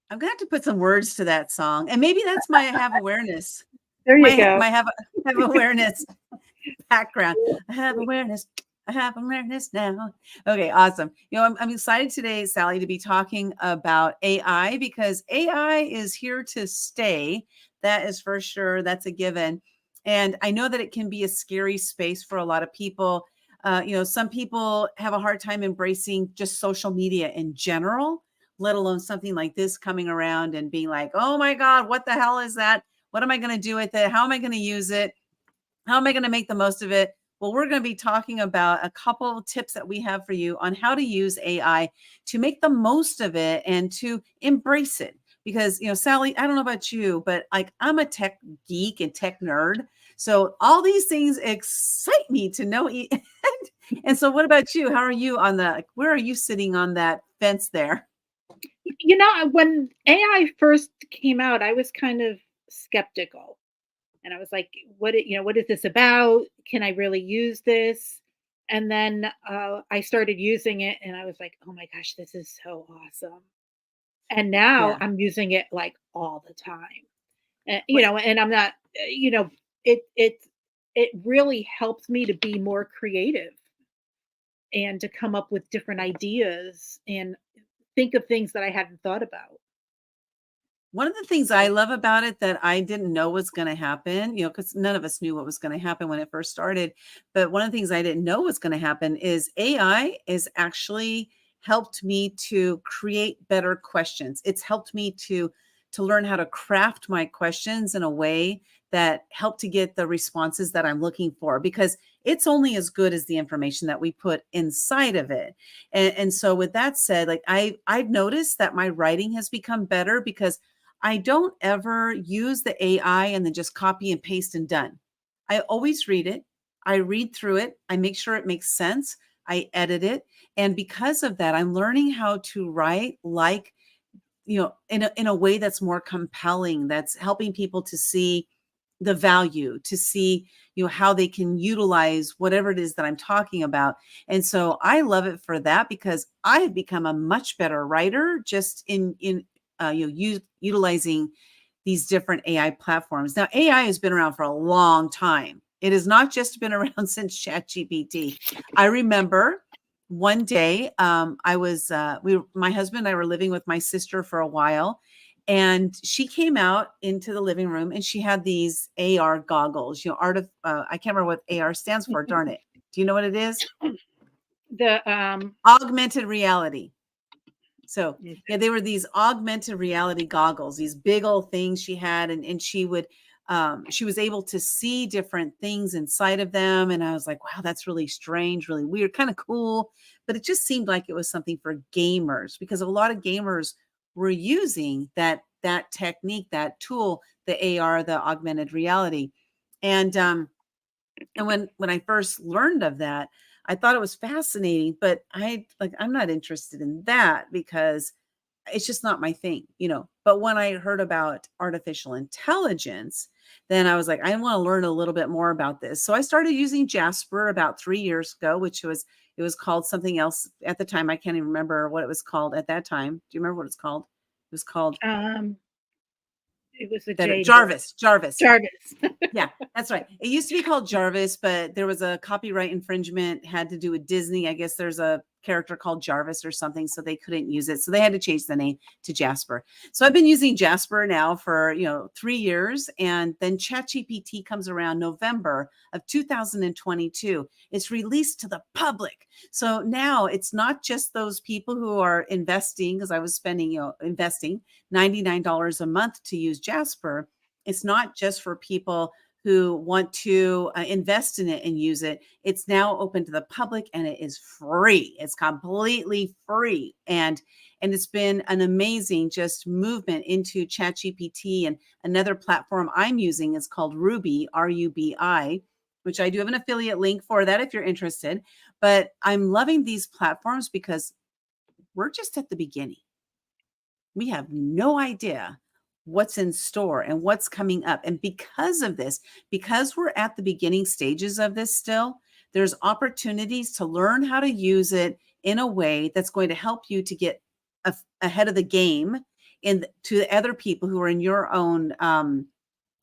I'm gonna have to put some words to that song, and maybe that's my have awareness. There you My go. my have awareness background. I have awareness. I have awareness now. Okay, awesome. I'm excited today, Sally, to be talking about AI because AI is here to stay. That is for sure. That's a given. And I know that it can be a scary space for a lot of people. Some people have a hard time embracing just social media in general, let alone something like this coming around and being like, oh my God, what the hell is that? What am I going to do with it? How am I going to use it? How am I going to make the most of it? Well, we're going to be talking about a couple of tips that we have for you on how to use AI to make the most of it and to embrace it. Because, Sally, I don't know about you, but like I'm a tech geek and tech nerd. So all these things excite me to know. And so what about you? How are you on that? Where are you sitting on that fence there? When AI first came out, I was kind of skeptical. And I was like, what is this about? Can I really use this? And then I started using it and I was like, oh my gosh, this is so awesome. And now Yeah. I'm using it like all the time. Wait, And I'm not, it really helps me to be more creative and to come up with different ideas and think of things that I hadn't thought about. one of the things I love about it that I didn't know was going to happen, because none of us knew what was going to happen when it first started. But one of the things I didn't know was going to happen is AI is actually helped me to create better questions. It's helped me to learn how to craft my questions in a way that help to get the responses that I'm looking for because it's only as good as the information that we put inside of it. And so with that said, like I've noticed that my writing has become better because I don't ever use the AI and then just copy and paste and done. I always read it. I read through it. I make sure it makes sense. I edit it. And because of that, I'm learning how to write like, in a way that's more compelling, that's helping people to see the value, to see, how they can utilize whatever it is that I'm talking about. And so I love it for that because I have become a much better writer just utilizing these different AI platforms. Now, AI has been around for a long time. It has not just been around since ChatGPT. I remember one day my husband and I were living with my sister for a while, and she came out into the living room and she had these AR goggles, I can't remember what AR stands for. Darn it. Do you know what it is? The Augmented reality. So mm, yeah, they were these augmented reality goggles, these big old things she had, and she was able to see different things inside of them. And I was like, wow, that's really strange, really weird, kind of cool. But it just seemed like it was something for gamers because a lot of gamers were using that technique, that tool, the AR, the augmented reality. And when I first learned of that, I thought it was fascinating, but I'm not interested in that because it's just not my thing. But when I heard about artificial intelligence, then I was like, I want to learn a little bit more about this. So I started using Jasper about 3 years ago, it was called something else at the time. I can't even remember what it was called at that time. Do you remember what it's called? It was called um, it was a that J to it. Jarvis. Jarvis. Yeah, that's right. It used to be called Jarvis, but there was a copyright infringement had to do with Disney. I guess there's a character called Jarvis or something, so they couldn't use it. So they had to change the name to Jasper. So I've been using Jasper now for, 3 years. And then ChatGPT comes around November of 2022. It's released to the public. So now it's not just those people who are investing, because I was spending, investing $99 a month to use Jasper. It's not just for people who want to invest in it and use it. It's now open to the public and it is free. It's completely free. And it's been an amazing just movement into ChatGPT. And another platform I'm using is called Ruby, RUBI, which I do have an affiliate link for that if you're interested. But I'm loving these platforms because we're just at the beginning. We have no idea what's in store and what's coming up. And because of this, because we're at the beginning stages of this still, there's opportunities to learn how to use it in a way that's going to help you to get ahead of the game to other people who are in your own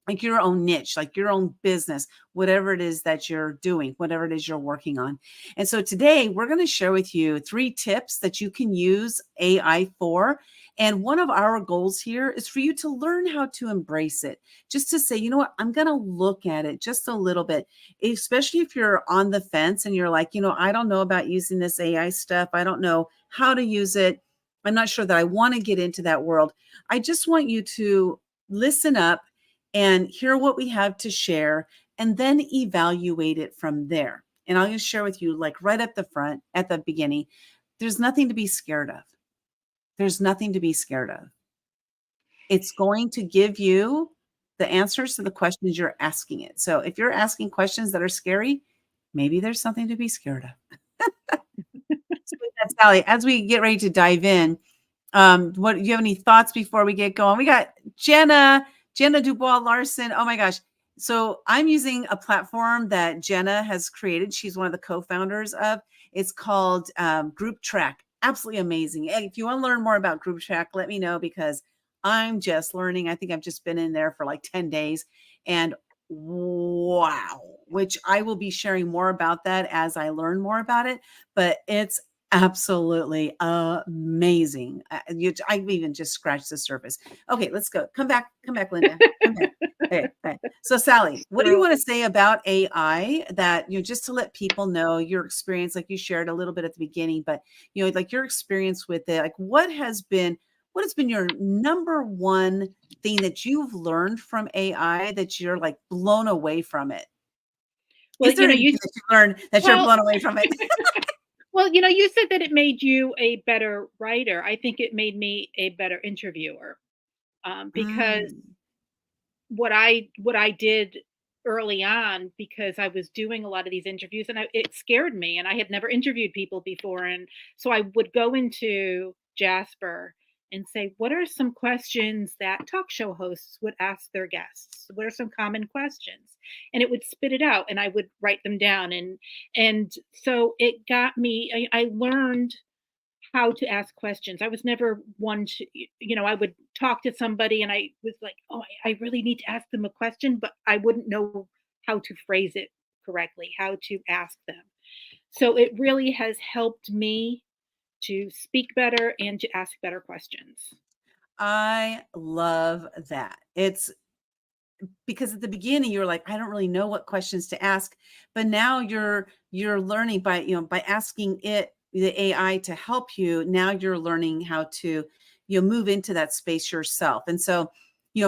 like your own niche, like your own business, whatever it is that you're doing, whatever it is you're working on. And so today we're going to share with you 3 tips that you can use AI for. And one of our goals here is for you to learn how to embrace it. Just to say, you know what, I'm going to look at it just a little bit, especially if you're on the fence and you're like, I don't know about using this AI stuff. I don't know how to use it. I'm not sure that I want to get into that world. I just want you to listen up and hear what we have to share, and then evaluate it from there. And I'll just share with you, like right at the front, at the beginning, there's nothing to be scared of. There's nothing to be scared of. It's going to give you the answers to the questions you're asking it. So if you're asking questions that are scary, maybe there's something to be scared of. So that's Sally. As we get ready to dive in, what do you have any thoughts before we get going? We got Jenna Dubois Larson. Oh my gosh. So I'm using a platform that Jenna has created. She's one of the co-founders of. It's called Group Track. Absolutely amazing. And if you want to learn more about Group Track, let me know, because I'm just learning. I think I've just been in there for like 10 days, and wow, which I will be sharing more about that as I learn more about it. But it's absolutely amazing. I've even just scratched the surface. Okay, let's go. Come back, Linda. Come back. Okay, okay. So Sally, what do you want to say about AI, that, just to let people know your experience, like you shared a little bit at the beginning, but like your experience with it, like what has been your number one thing that you've learned from AI that you're like blown away from it? Well, Is there anything that you learned that you're blown away from it? Well, you said that it made you a better writer. I think it made me a better interviewer, because Mm. what I did early on, because I was doing a lot of these interviews, and it scared me, and I had never interviewed people before, and so I would go into Jasper and say, what are some questions that talk show hosts would ask their guests? What are some common questions? And it would spit it out, and I would write them down, and so it got me. I learned how to ask questions. I was never one to, I would talk to somebody and I was like, oh, I really need to ask them a question, but I wouldn't know how to phrase it correctly, how to ask them. So it really has helped me to speak better and to ask better questions. I love that. It's because at the beginning you were like, I don't really know what questions to ask, but now you're learning by, by asking the AI to help you. Now you're learning how to, move into that space yourself. And so,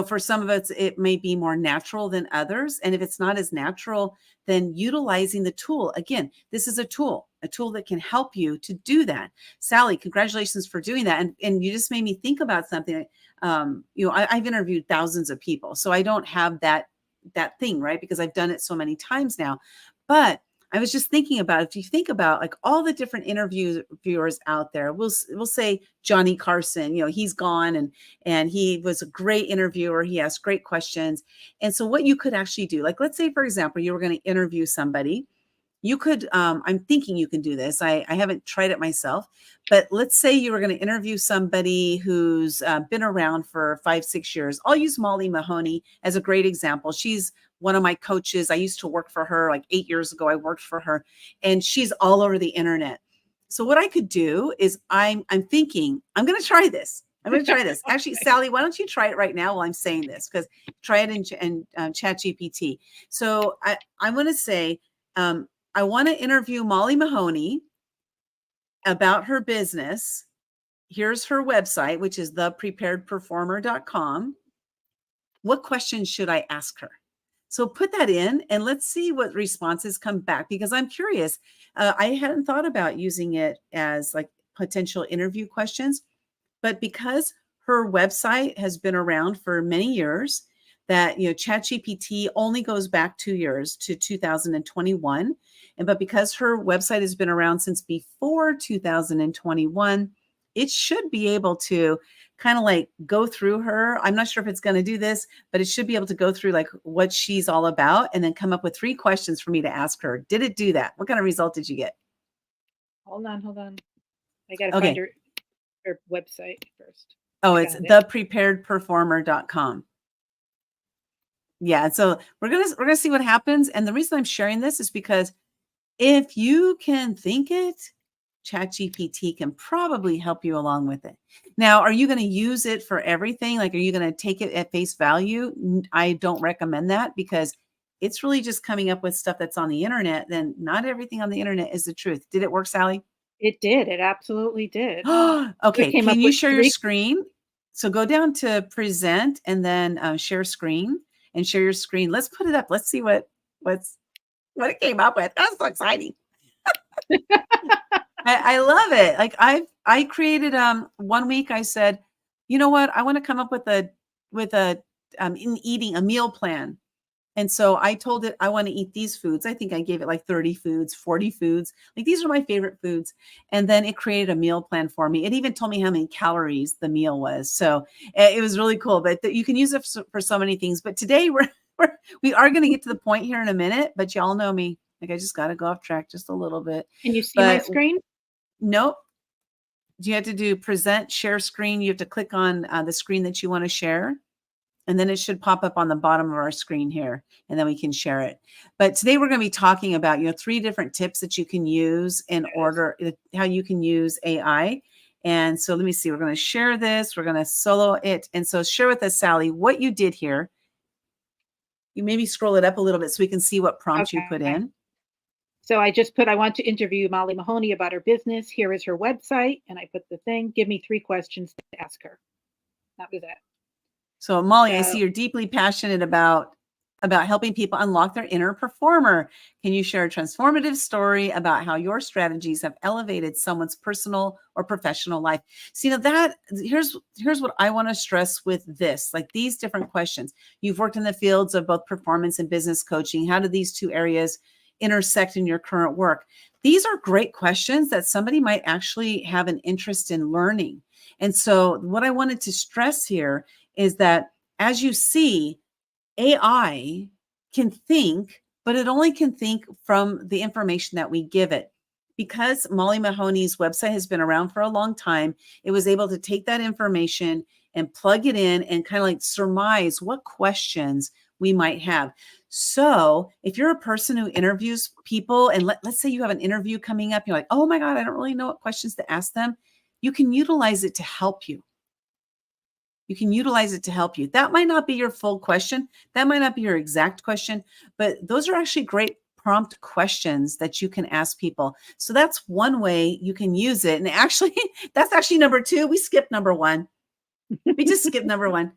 for some of us, it may be more natural than others. And if it's not as natural, then utilizing the tool. Again, this is a tool that can help you to do that. Sally, congratulations for doing that. And you just made me think about something. I've interviewed thousands of people, so I don't have that thing, right? Because I've done it so many times now. But I was just thinking about, if you think about like all the different interviewers out there, we'll say Johnny Carson, he's gone, and he was a great interviewer. He asked great questions. And so what you could actually do, like, let's say, for example, you were going to interview somebody. You could, I'm thinking you can do this. I haven't tried it myself, but let's say you were going to interview somebody who's been around for 5-6 years. I'll use Molly Mahoney as a great example. She's one of my coaches. I used to work for her like 8 years ago. I worked for her, and she's all over the internet. So what I could do is I'm thinking, I'm going to try this. I'm going to try this. Actually, Sally, why don't you try it right now while I'm saying this? Because try it in Chat GPT. So I'm going to say, I want to interview Molly Mahoney about her business. Here's her website, which is thepreparedperformer.com. What questions should I ask her? So put that in and let's see what responses come back, because I'm curious. I hadn't thought about using it as like potential interview questions, but because her website has been around for many years, that, ChatGPT only goes back 2 years to 2021. But because her website has been around since before 2021, it should be able to kind of like go through her. I'm not sure if it's going to do this, but it should be able to go through like what she's all about and then come up with 3 questions for me to ask her. Did it do that? What kind of result did you get? Hold on. I got to find Okay. her website first. Oh, I it's got it. thepreparedperformer.com. Yeah, so we're gonna see what happens. And the reason I'm sharing this is because if you can think it, ChatGPT can probably help you along with it. Now, are you going to use it for everything? Like, are you going to take it at face value? I don't recommend that because it's really just coming up with stuff that's on the internet. Then not everything on the internet is the truth. Did it work, Sally? It did, it absolutely did. It Okay, came up can you with share your 3. screen? So go down to present and then share screen and share your screen. Let's put it up. Let's see what's what it came up with. That's so exciting. I love it. Like I created 1 week I said, you know what? I want to come up with a in eating a meal plan. And so I told it I want to eat these foods. I think I gave it like 30 foods, 40 foods. Like these are my favorite foods. And then it created a meal plan for me. It even told me how many calories the meal was. So it was really cool. But you can use it for so many things. But today we are going to get to the point here in a minute. But y'all know me. Like I just got to go off track just a little bit. Can you see my But screen? nope. You have to do present, share screen. You have to click on the screen that you want to share. And then it should pop up on the bottom of our screen here, and then we can share it. But today we're going to be talking about, 3 different tips that you can use in Yes. order, how you can use AI. And so let me see, we're going to share this. We're going to solo it. And so share with us, Sally, what you did here. You maybe scroll it up a little bit so we can see what prompt you put Okay. in. So I just put, I want to interview Molly Mahoney about her business. Here is her website. And I put the thing, give me 3 questions to ask her. That was it. So Molly, I see So you're deeply passionate about helping people unlock their inner performer. Can you share a transformative story about how your strategies have elevated someone's personal or professional life? So, that here's what I want to stress with this, like these different questions. You've worked in the fields of both performance and business coaching. How do these two areas intersect in your current work? These are great questions that somebody might actually have an interest in learning. And so what I wanted to stress here is that as you see, AI can think, but it only can think from the information that we give it. Because Molly Mahoney's website has been around for a long time, it was able to take that information and plug it in and kind of like surmise what questions we might have. So if you're a person who interviews people, and let's say you have an interview coming up, you're like, oh my God, I don't really know what questions to ask them. You can utilize it to help you. You can utilize it to help you. That might not be your full question. That might not be your exact question, but those are actually great prompt questions that you can ask people. So that's one way you can use it. And actually, that's actually number 2. We skipped number 1. We just skipped number 1.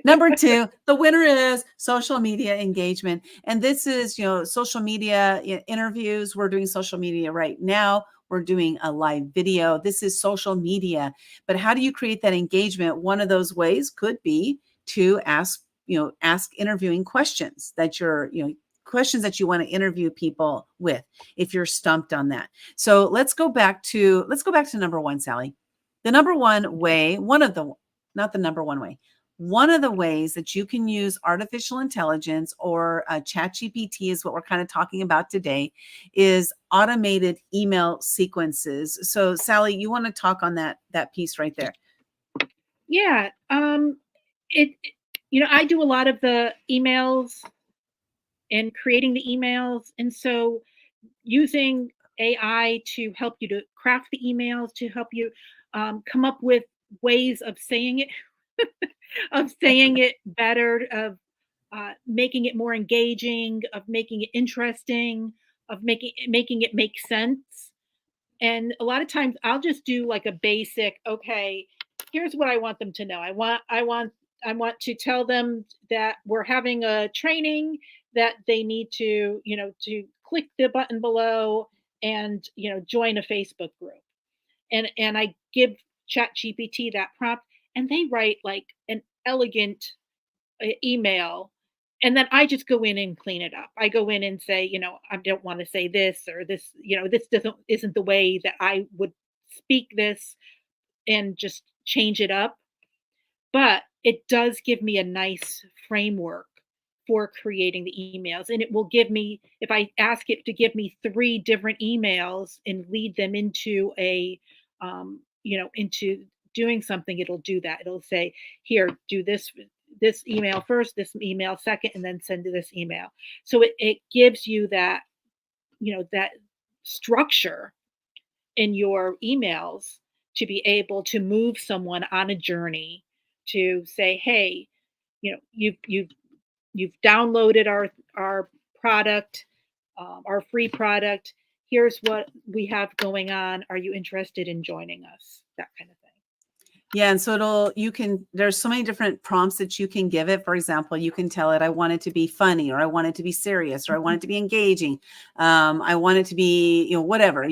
Number 2, the winner is social media engagement. And this is, social media interviews. We're doing social media right now. We're doing a live video. This is social media. But how do you create that engagement? One of those ways could be to ask interviewing questions questions that you want to interview people with if you're stumped on that. So let's go back to number 1, Sally. The number one way, not the number one way, one of the ways that you can use artificial intelligence or ChatGPT is what we're kind of talking about today, is automated email sequences. So, Sally, you want to talk on that piece right there? yeah, it, I do a lot of the emails and creating the emails. And so using AI to help you to craft the emails, to help you come up with ways of saying it, of saying it better, of making it more engaging, of making it interesting, of making it make sense. And a lot of times I'll just do like a basic, okay, here's what I want them to know. I want to tell them that we're having a training, that they need to, to click the button below and, join a Facebook group. And I give Chat GPT that prompt, and they write like an elegant email, and then I just go in and clean it up. I go in and say, I don't want to say this, or this, this doesn't isn't the way that I would speak this, and just change it up. But it does give me a nice framework for creating the emails, and it will give me, if I ask it to give me 3 different emails and lead them into a into doing something, it'll do that. It'll say, here, do this email first, this email second, and then send to this email. So it gives you that, that structure in your emails to be able to move someone on a journey to say, hey, you've downloaded our product, our free product. Here's what we have going on. Are you interested in joining us? That kind of thing. Yeah. And so there's so many different prompts that you can give it. For example, you can tell it, I want it to be funny, or I want it to be serious, or I want Mhm. it to be engaging. I want it to be, whatever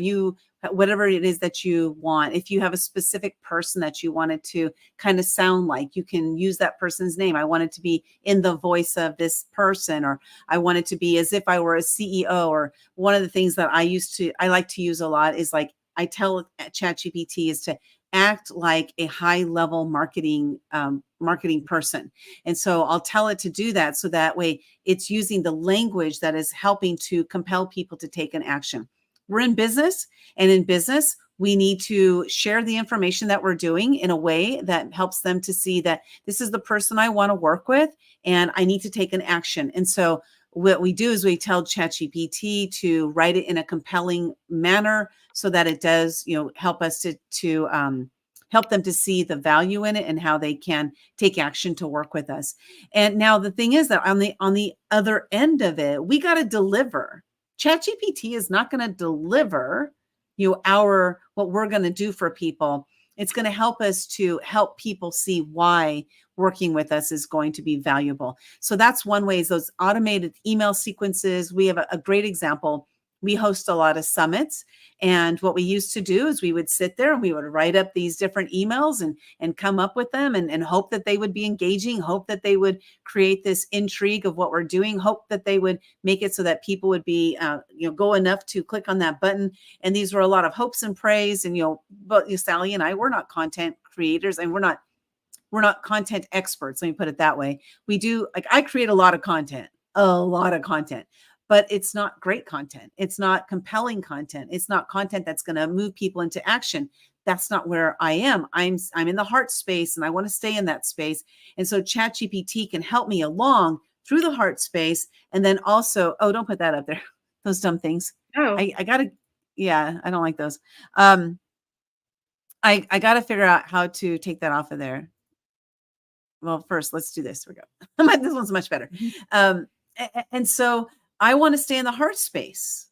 it is that you want. If you have a specific person that you want it to kind of sound like, you can use that person's name. I want it to be in the voice of this person, or I want it to be as if I were a CEO. Or one of the things that I like to use a lot is like, I tell ChatGPT is to act like a high level marketing person. And so I'll tell it to do that. So that way it's using the language that is helping to compel people to take an action. We're in business, and in business, we need to share the information that we're doing in a way that helps them to see that this is the person I want to work with, and I need to take an action. And so what we do is we tell ChatGPT to write it in a compelling manner so that it does, help us to help them to see the value in it and how they can take action to work with us. And now the thing is that on the other end of it, we got to deliver. ChatGPT is not going to deliver our what we're going to do for people. It's going to help us to help people see why working with us is going to be valuable. So that's one way, is those automated email sequences. We have a great example. We host a lot of summits. And what we used to do is we would sit there and we would write up these different emails and come up with them and hope that they would be engaging, hope that they would create this intrigue of what we're doing, hope that they would make it so that people would be, go enough to click on that button. And these were a lot of hopes and praise. And, but Sally and I, we're not content creators, and we're not content experts. Let me put it that way. We do, like, I create a lot of content, but it's not great content. It's not compelling content. It's not content that's going to move people into action. That's not where I am. I'm in the heart space, and I want to stay in that space. And so ChatGPT can help me along through the heart space. And then also, oh, don't put that up there. Those dumb things. Oh, I gotta, yeah, I don't like those. I gotta figure out how to take that off of there. Well, first, let's do this. Here we go. This one's much better. mhm. Um, and so I want to stay in the heart space.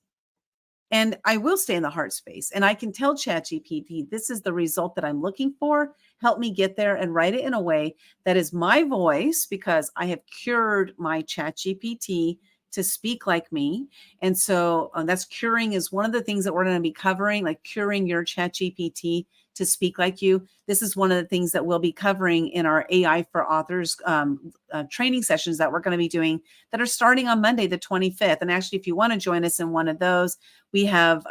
And I will stay in the heart space. And I can tell ChatGPT, this is the result that I'm looking for. Help me get there, and write it in a way that is my voice, because I have cured my ChatGPT to speak like me. And so that's curing, is one of the things that we're going to be covering, like curing your ChatGPT to speak like you. This is one of the things that we'll be covering in our AI for Authors training sessions that we're going to be doing, that are starting on Monday, the 25th. And actually, if you want to join us in one of those, we have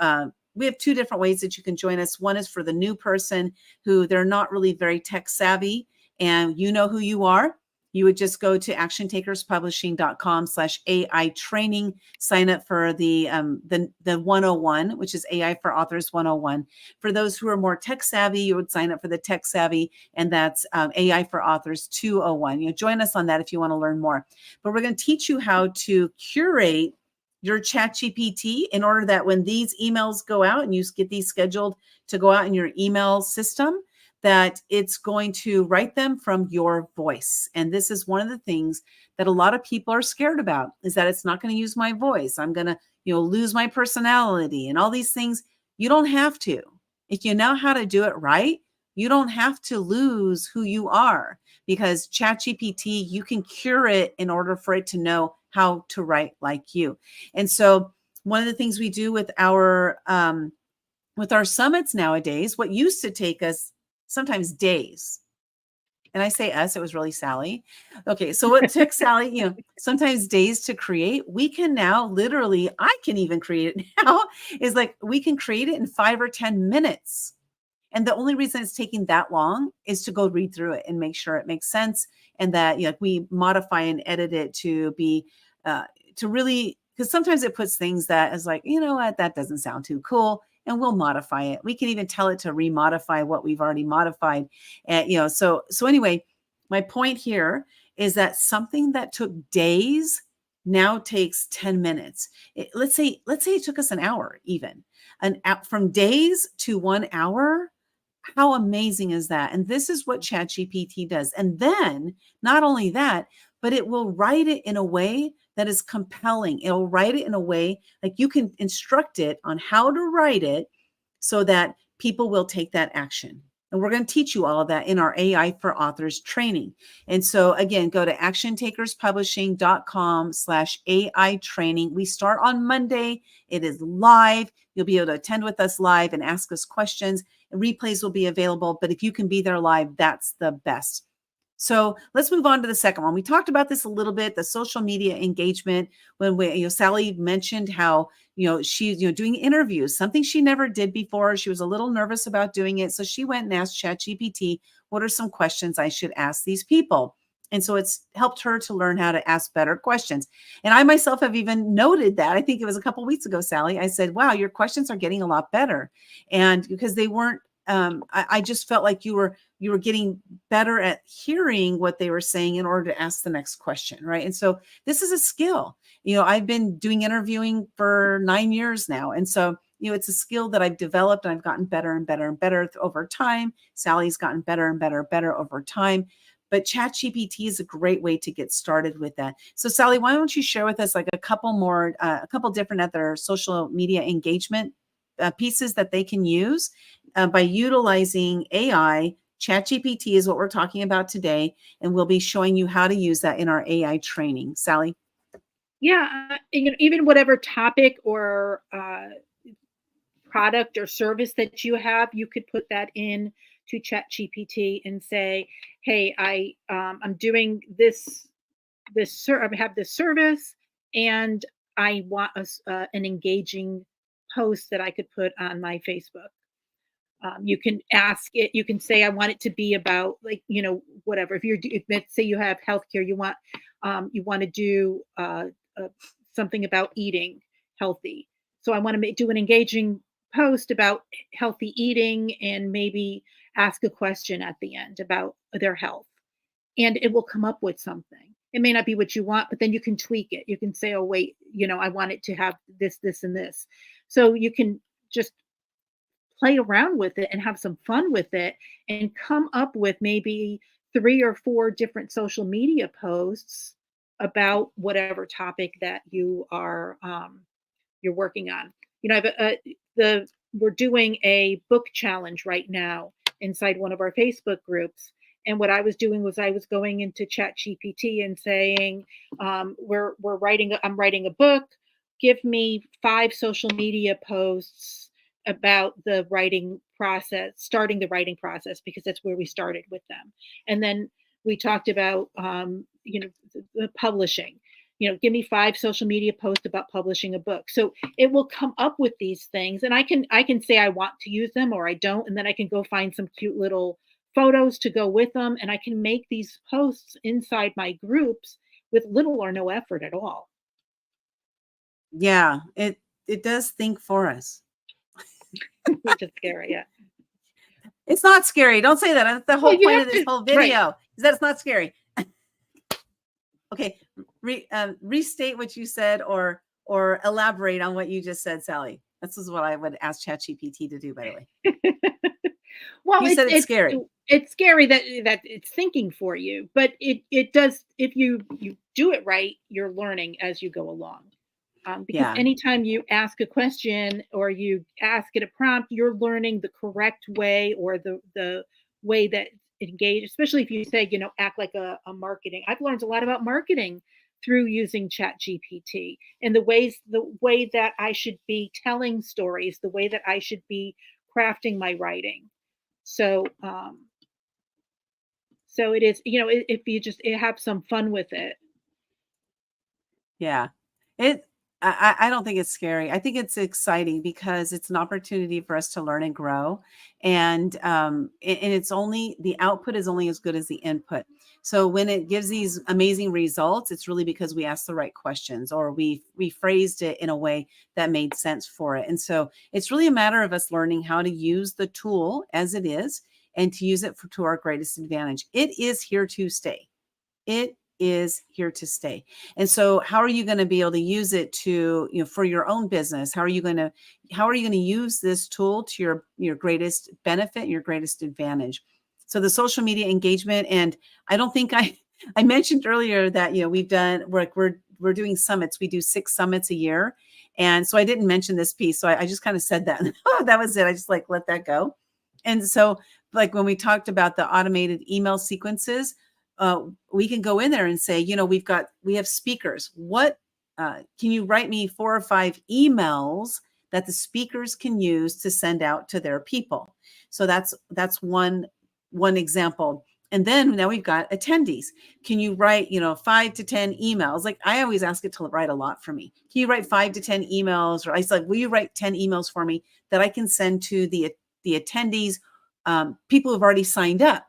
two different ways that you can join us. One is for the new person who they're not really very tech savvy, and you know who you are. You would just go to actiontakerspublishing.com/AI training, sign up for the 101, which is AI for Authors 101. For those who are more tech savvy, you would sign up for the tech savvy, and that's AI for Authors 201. Join us on that if you want to learn more. But we're going to teach you how to curate your ChatGPT in order that when these emails go out, and you get these scheduled to go out in your email system, that it's going to write them from your voice. And this is one of the things that a lot of people are scared about, is that it's not going to use my voice. I'm going to, lose my personality and all these things. You don't have to. If you know how to do it right, you don't have to lose who you are, because ChatGPT, you can cure it in order for it to know how to write like you. And so one of the things we do with our summits nowadays, what used to take us sometimes days, and I say us, it was really Sally. Okay, so what took Sally, sometimes days to create, we can now literally, I can even create it now, is like we can create it in 5 or 10 minutes. And the only reason it's taking that long is to go read through it and make sure it makes sense, and that we modify and edit it to be to really, because sometimes it puts things that is like, you know what, that doesn't sound too cool. and we'll modify it. We can even tell it to remodify what we've already modified. And, so anyway, my point here is that something that took days now takes 10 minutes. Let's say it took us an hour, even from days to 1 hour. How amazing is that? And this is what ChatGPT does. And then not only that, but it will write it in a way that is compelling. It'll write it in a way like you can instruct it on how to write it so that people will take that action. And we're going to teach you all of that in our AI for Authors training. And so again, go to actiontakerspublishing.com/AI training. We start on Monday. It is live. You'll be able to attend with us live and ask us questions. Replays will be available, but if you can be there live, that's the best. So let's move on to the second one. We talked about this a little bit, the social media engagement, when Sally mentioned how, she's, doing interviews, something she never did before. She was a little nervous about doing it. So she went and asked ChatGPT, what are some questions I should ask these people? And so it's helped her to learn how to ask better questions. And I myself have even noted that. I think it was a couple of weeks ago, Sally, I said, wow, your questions are getting a lot better. And because they weren't, I just felt like you were getting better at hearing what they were saying in order to ask the next question, right? And so this is a skill. I've been doing interviewing for 9 years now. And so, it's a skill that I've developed, and I've gotten better and better and better over time. Sally's gotten better and better and better over time. But ChatGPT is a great way to get started with that. So Sally, why don't you share with us like a couple different other social media engagement pieces that they can use by utilizing AI. ChatGPT is what we're talking about today, and we'll be showing you how to use that in our AI training. Sally? Yeah, even whatever topic or product or service that you have, you could put that in to ChatGPT and say, "Hey, I'm doing this I have this service, and I want an engaging post that I could put on my Facebook." You can ask it. You can say, "I want it to be about like whatever." If let's say you have healthcare, you want to do uh, something about eating healthy. So I want to do an engaging post about healthy eating and maybe ask a question at the end about their health, and it will come up with something. It may not be what you want, but then you can tweak it. You can say, "Oh wait, I want it to have this, this, and this." So you can just play around with it and have some fun with it and come up with maybe 3 or 4 different social media posts about whatever topic that you're working on. I've the we're doing a book challenge right now inside one of our Facebook groups. And what I was doing was I was going into Chat GPT and saying, I'm writing a book. Give me 5 social media posts about the writing process, starting the writing process, because that's where we started with them. And then we talked about, the publishing. Give me 5 social media posts about publishing a book. So it will come up with these things, and I can say I want to use them or I don't, and then I can go find some cute little photos to go with them, and I can make these posts inside my groups with little or no effort at all. Yeah, it does think for us. Which is scary, yeah. It's not scary. Don't say that. That's the Well, whole you point of have this to, whole right. video is that it's not scary. Okay, restate what you said or elaborate on what you just said, Sally. This is what I would ask ChatGPT to do, by the way. Well, You it's said it's it's scary. it's scary that it's thinking for you, but it does. If you do it right, you're learning as you go along. Because Yeah. anytime you ask a question or you ask it a prompt, you're learning the correct way or the way that it engage. Especially if you say, act like a marketing. I've learned a lot about marketing through using Chat GPT and the way that I should be telling stories, the way that I should be crafting my writing. So, so it is, if you just have some fun with it. Yeah. It I don't think it's scary. I think it's exciting because it's an opportunity for us to learn and grow. And it's only the output is only as good as the input. So when it gives these amazing results, it's really because we asked the right questions or we phrased it in a way that made sense for it. And so it's really a matter of us learning how to use the tool as it is and to use it to our greatest advantage. It is here to stay. It is here to stay. And so how are you going to be able to use it to, for your own business? How are you going to use this tool to your greatest benefit, your greatest advantage? So the social media engagement, and I don't think I mentioned earlier that, we're doing summits. We do 6 summits a year. And so I didn't mention this piece. So I just kind of said that. Oh, that was it. I just like let that go. And so like when we talked about the automated email sequences, we can go in there and say, we have speakers. What can you write me 4 or 5 emails that the speakers can use to send out to their people? So that's one example. And then now we've got attendees. Can you write, 5 to 10 emails? Like I always ask it to write a lot for me. Can you write 5 to 10 emails? Or I said, will you write 10 emails for me that I can send to the attendees, people who've already signed up?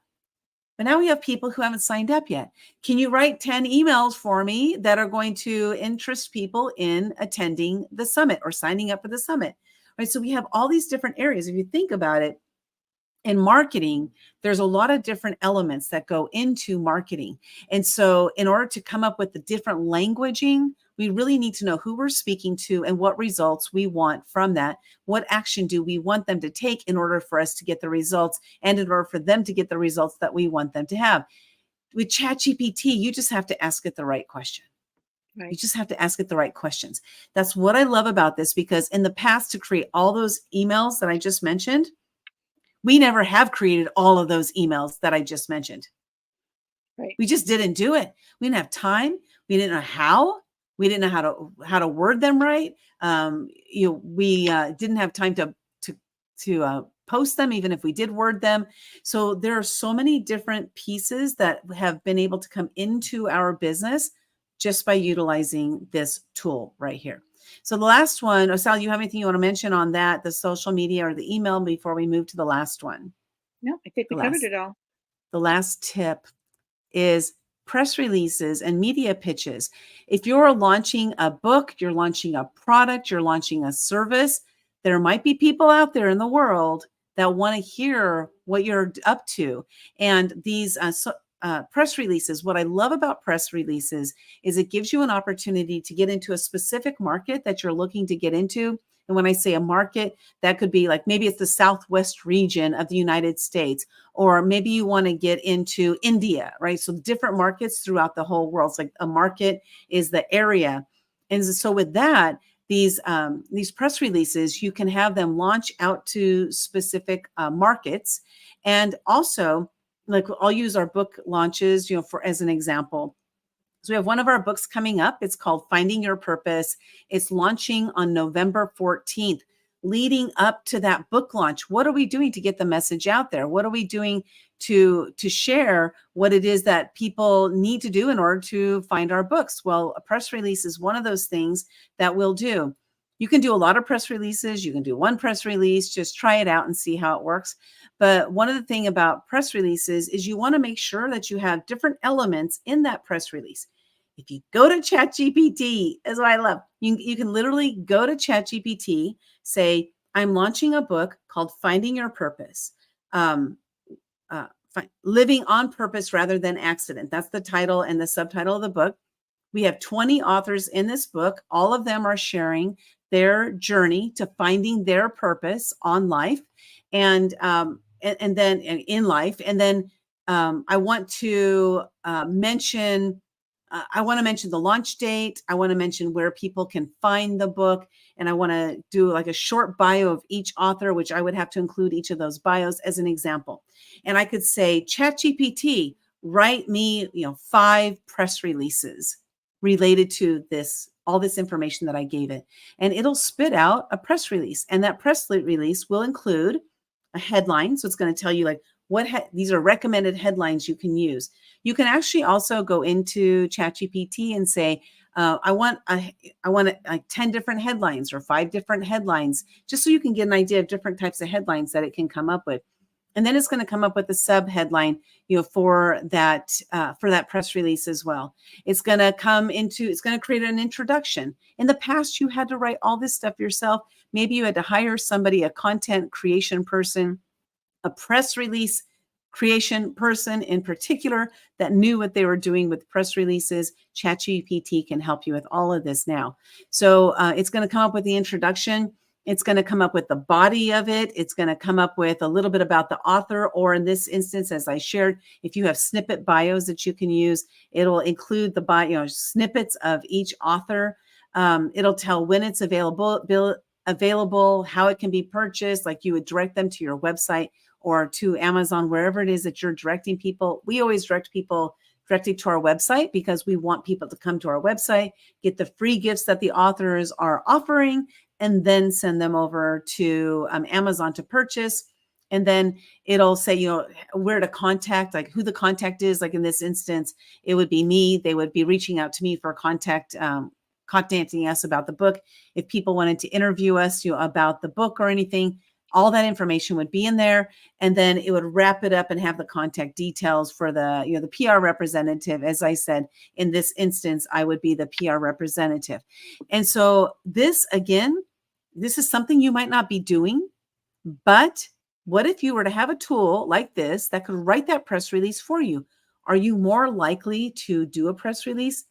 But now we have people who haven't signed up yet. Can you write 10 emails for me that are going to interest people in attending the summit or signing up for the summit? Right. So we have all these different areas. If you think about it, in marketing, there's a lot of different elements that go into marketing. And so in order to come up with the different languaging, we really need to know who we're speaking to and what results we want from that. What action do we want them to take in order for us to get the results and in order for them to get the results that we want them to have? With ChatGPT, you just have to ask it the right question. You Right. just have to ask it the right questions. That's what I love about this, because in the past, to create all those emails that I just mentioned, we never have created all of those emails that I just mentioned. Right. We just didn't do it. We didn't have time. We didn't know how. We didn't know how to word them right. We didn't have time to post them, even if we did word them. So there are so many different pieces that have been able to come into our business just by utilizing this tool right here. So the last one, Sal, you have anything you want to mention on that, the social media or the email, before we move to the last one? No, I think we The covered last, it all. the last tip is press releases and media pitches. If you're launching a book, you're launching a product, you're launching a service, there might be people out there in the world that want to hear what you're up to. And these press releases, what I love about press releases is it gives you an opportunity to get into a specific market that you're looking to get into. And when I say a market, that could be like maybe it's the Southwest region of the United States, or maybe you want to get into India, right? So different markets throughout the whole world. It's like a market is the area. And so with that, these press releases, you can have them launch out to specific markets. And also, like I'll use our book launches, for as an example. So we have one of our books coming up. It's called Finding Your Purpose. It's launching on November 14th. Leading up to that book launch, what are we doing to get the message out there? What are we doing to share what it is that people need to do in order to find our books? Well, a press release is one of those things that we'll do. You can do a lot of press releases. You can do one press release, just try it out and see how it works. But one of the things about press releases is you want to make sure that you have different elements in that press release. If you go to ChatGPT, is what I love. You can literally go to ChatGPT, say, I'm launching a book called Finding Your Purpose. Living on Purpose Rather Than Accident. That's the title and the subtitle of the book. We have 20 authors in this book. All of them are sharing their journey to finding their purpose on life and then in life. And then I want to mention the launch date. I want to mention where people can find the book. And I want to do like a short bio of each author, which I would have to include each of those bios as an example. And I could say, ChatGPT, write me, 5 press releases related to all this information that I gave it. And it'll spit out a press release. And that press release will include a headline. So it's going to tell you like these are recommended headlines you can use. You can actually also go into ChatGPT and say, I want 10 different headlines or 5 different headlines, just so you can get an idea of different types of headlines that it can come up with. And then it's going to come up with a sub headline, for that press release as well. It's going to create an introduction. In the past, you had to write all this stuff yourself. Maybe you had to hire somebody, a content creation person, a press release creation person in particular that knew what they were doing with press releases. ChatGPT can help you with all of this now. So it's going to come up with the introduction. It's going to come up with the body of it. It's going to come up with a little bit about the author, or in this instance, as I shared, if you have snippet bios that you can use, it'll include the bio, snippets of each author. It'll tell when it's available, how it can be purchased, like you would direct them to your website or to Amazon, wherever it is that you're directing people. We always direct people directly to our website because we want people to come to our website, get the free gifts that the authors are offering, and then send them over to Amazon to purchase. And then it'll say, where to contact, like who the contact is. Like in this instance, it would be me. They would be reaching out to me for contacting us about the book. If people wanted to interview us, about the book or anything, all that information would be in there. And then it would wrap it up and have the contact details for the PR representative. As I said, in this instance, I would be the PR representative. And so this is something you might not be doing, but what if you were to have a tool like this that could write that press release for you? Are you more likely to do a press release?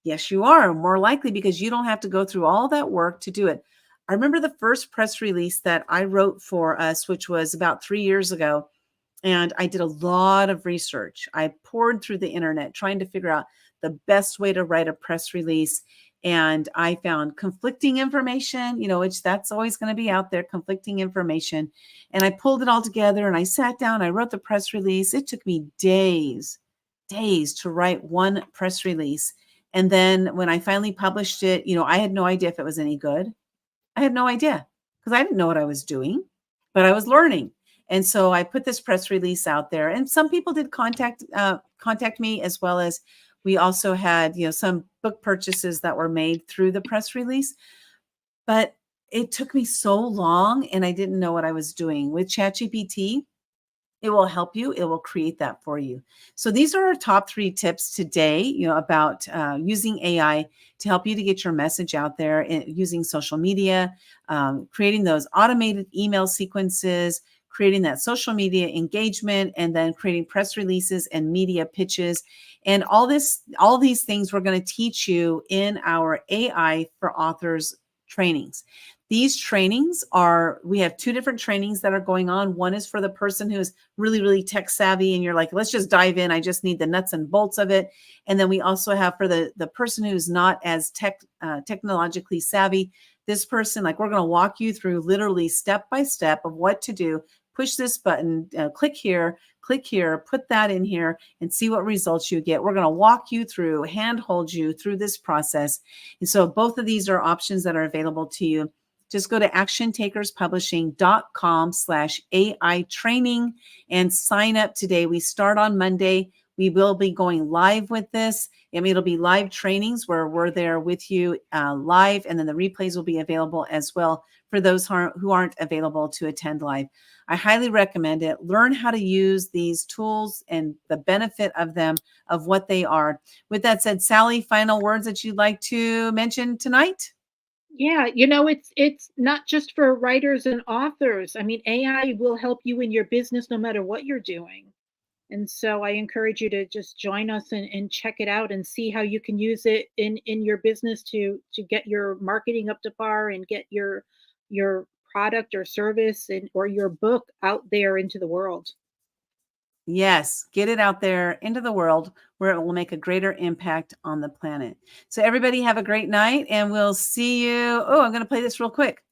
Yes, you are more likely, because you don't have to go through all that work to do it. I remember the first press release that I wrote for us, which was about 3 years ago. And I did a lot of research. I poured through the internet trying to figure out the best way to write a press release. And I found conflicting information, which that's always going to be out there, conflicting information. And I pulled it all together and I sat down, I wrote the press release. It took me days to write one press release. And then when I finally published it, I had no idea if it was any good. I had no idea because I didn't know what I was doing, but I was learning. And so I put this press release out there, and some people did contact me, as well as we also had, some book purchases that were made through the press release. But it took me so long and I didn't know what I was doing. With ChatGPT, it will help you. It will create that for you. So these are our top 3 tips today, about using AI to help you to get your message out there, using social media, creating those automated email sequences, creating that social media engagement, and then creating press releases and media pitches. And all these things we're going to teach you in our AI for Authors trainings. These trainings we have 2 different trainings that are going on. One is for the person who is really, really tech savvy and you're like, let's just dive in. I just need the nuts and bolts of it. And then we also have for the person who's not as technologically savvy, this person, like, we're going to walk you through literally step by step of what to do. Push this button, click here, put that in here, and see what results you get. We're going to walk you through, handhold you through this process. And so both of these are options that are available to you. Just go to actiontakerspublishing.com/AI training and sign up today. We start on Monday. We will be going live with this. It'll be live trainings where we're there with you live, and then the replays will be available as well for those who aren't available to attend live. I highly recommend it. Learn how to use these tools and the benefit of them, of what they are. With that said, Sally, final words that you'd like to mention tonight? Yeah, it's not just for writers and authors. I mean, AI will help you in your business no matter what you're doing. And so I encourage you to just join us and check it out and see how you can use it in your business to get your marketing up to par and get your product or service or your book out there into the world. Yes, get it out there into the world where it will make a greater impact on the planet. So everybody have a great night, and we'll see you. Oh, I'm going to play this real quick.